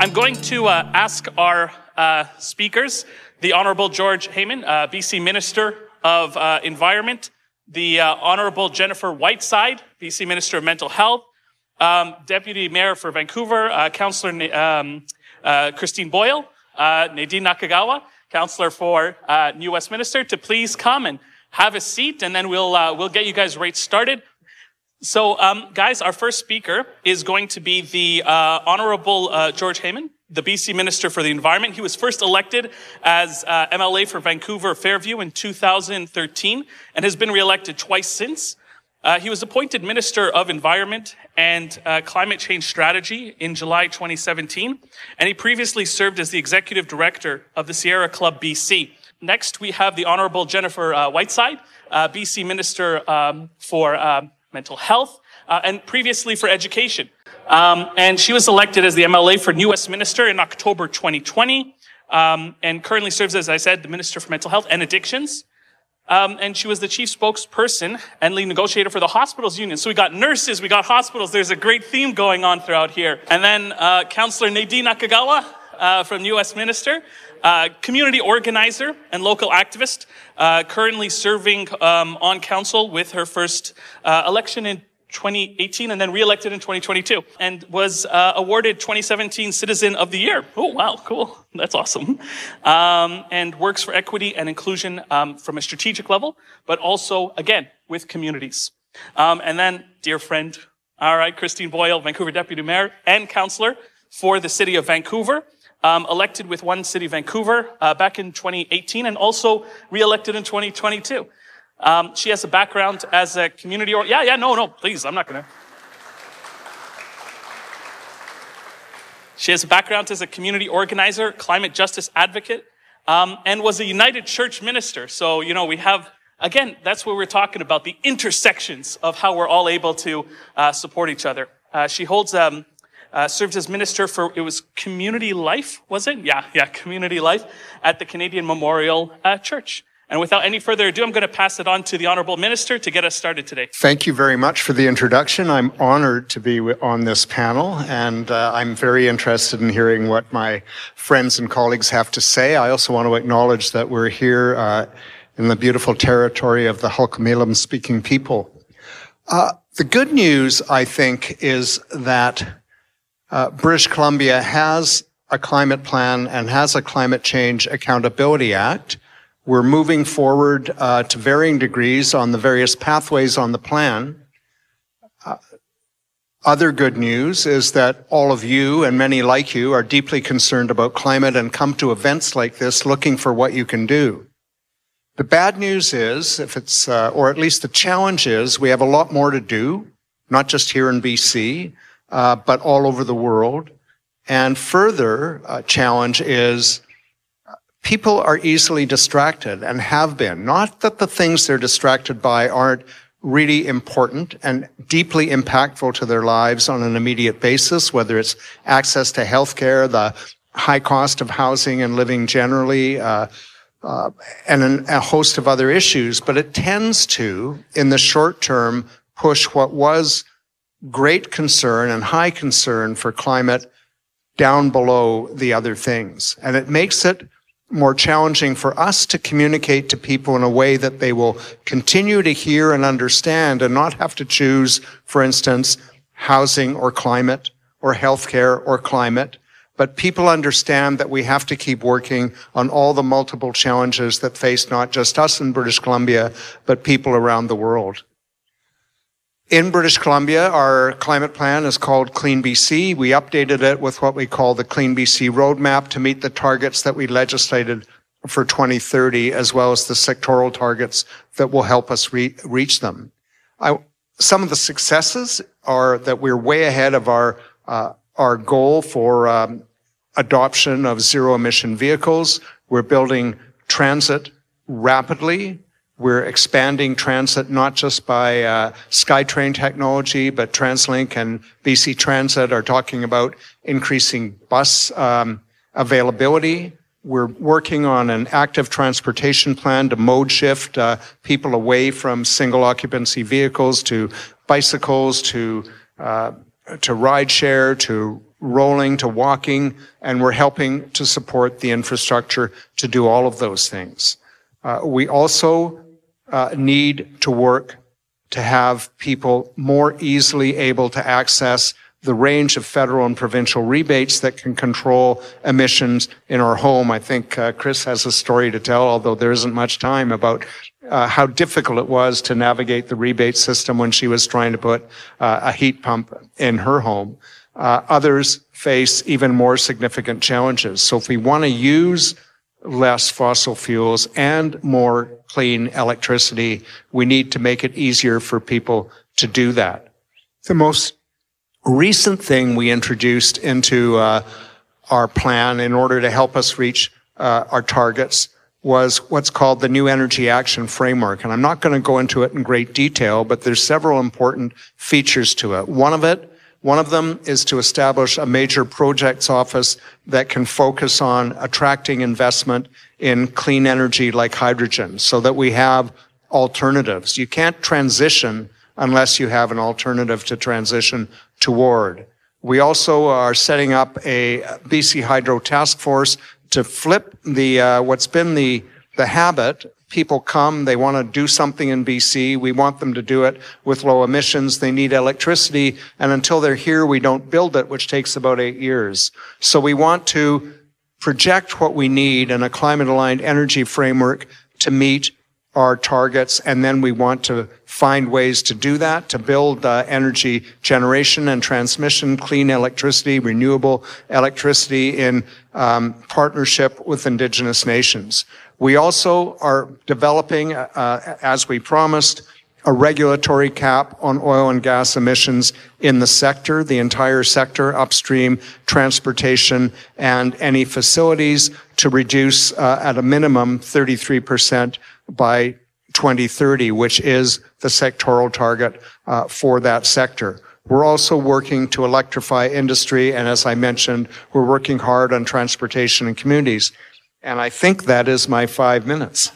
I'm going to ask our speakers, the Honourable George Heyman, BC Minister of Environment, the Honourable Jennifer Whiteside, BC Minister of Mental Health, Deputy Mayor for Vancouver, Councillor Christine Boyle, Nadine Nakagawa, Councillor for New Westminster, to please come and have a seat, and then we'll get you guys right started. So, guys, our first speaker is going to be the Honourable George Heyman, the BC Minister for the Environment. He was first elected as MLA for Vancouver Fairview in 2013 and has been re-elected twice since. He was appointed Minister of Environment and Climate Change Strategy in July 2017, and he previously served as the Executive Director of the Sierra Club BC. Next, we have the Honourable Jennifer Whiteside, BC Minister for Mental Health, and previously for Education. And she was elected as the MLA for New Westminster in October 2020, and currently serves, as I said, the Minister for Mental Health and Addictions. And she was the chief spokesperson and lead negotiator for the hospitals union. So we got nurses, we got hospitals. There's a great theme going on throughout here. And then Councillor Nadine Nakagawa from New Westminster, community organizer and local activist, currently serving on council with her first election in 2018 and then re-elected in 2022, and was awarded 2017 Citizen of the Year. Oh, wow, cool. That's awesome. And works for equity and inclusion from a strategic level, but also, again, with communities. And then, dear friend, all right, Christine Boyle, Vancouver Deputy Mayor and Councillor for the City of Vancouver, elected with One City Vancouver back in 2018 and also re-elected in 2022. She has a background as a community please, I'm not gonna. She has a background as a community organizer, climate justice advocate, and was a United Church minister. So, you know, we have, again, that's what we're talking about, the intersections of how we're all able to support each other. She holds, served as minister for, it was Community Life, was it? Yeah, Community Life at the Canadian Memorial Church. And without any further ado, I'm going to pass it on to the Honourable Minister to get us started today. Thank you very much for the introduction. I'm honored to be on this panel, and I'm very interested in hearing what my friends and colleagues have to say. I also want to acknowledge that we're here in the beautiful territory of the Hul'qumi'num speaking people. The good news, I think, is that British Columbia has a climate plan and has a Climate Change Accountability Act. We're moving forward to varying degrees on the various pathways on the plan. Other good news is that all of you and many like you are deeply concerned about climate and come to events like this looking for what you can do. The bad news is, or at least the challenge is, we have a lot more to do, not just here in BC, but all over the world. And further challenge is, people are easily distracted and have been. Not that the things they're distracted by aren't really important and deeply impactful to their lives on an immediate basis, whether it's access to healthcare, the high cost of housing and living generally, and a host of other issues. But it tends to, in the short term, push what was great concern and high concern for climate down below the other things. And it makes it more challenging for us to communicate to people in a way that they will continue to hear and understand and not have to choose, for instance, housing or climate or healthcare or climate. But people understand that we have to keep working on all the multiple challenges that face not just us in British Columbia, but people around the world. In British Columbia, our climate plan is called Clean BC. We updated it with what we call the Clean BC Roadmap to meet the targets that we legislated for 2030, as well as the sectoral targets that will help us reach them. Some of the successes are that we're way ahead of our goal for adoption of zero-emission vehicles. We're building transit rapidly. We're expanding transit not just by SkyTrain technology, but TransLink and BC Transit are talking about increasing bus availability. We're working on an active transportation plan to mode shift people away from single occupancy vehicles to bicycles, to ride share, to rolling to walking, and we're helping to support the infrastructure to do all of those things. We also need to work to have people more easily able to access the range of federal and provincial rebates that can control emissions in our home. I think Chris has a story to tell, although there isn't much time, about how difficult it was to navigate the rebate system when she was trying to put a heat pump in her home. Others face even more significant challenges. So if we want to use less fossil fuels and more clean electricity, we need to make it easier for people to do that. The most recent thing we introduced into our plan in order to help us reach our targets was what's called the New Energy Action Framework. And I'm not going to go into it in great detail, but there's several important features to it. One of them is to establish a major projects office that can focus on attracting investment in clean energy like hydrogen, so that we have alternatives. You can't transition unless you have an alternative to transition toward. We also are setting up a BC Hydro task force to flip what's been the habit. People come, they want to do something in BC. We want them to do it with low emissions. They need electricity, and until they're here, we don't build it, which takes about 8 years. So we want to project what we need in a climate-aligned energy framework to meet our targets, and then we want to find ways to do that, to build energy generation and transmission, clean electricity, renewable electricity in partnership with Indigenous nations. We also are developing, as we promised, a regulatory cap on oil and gas emissions in the sector, the entire sector, upstream, transportation, and any facilities, to reduce at a minimum 33% by 2030, which is the sectoral target for that sector. We're also working to electrify industry, and as I mentioned, we're working hard on transportation and communities. And I think that is my 5 minutes.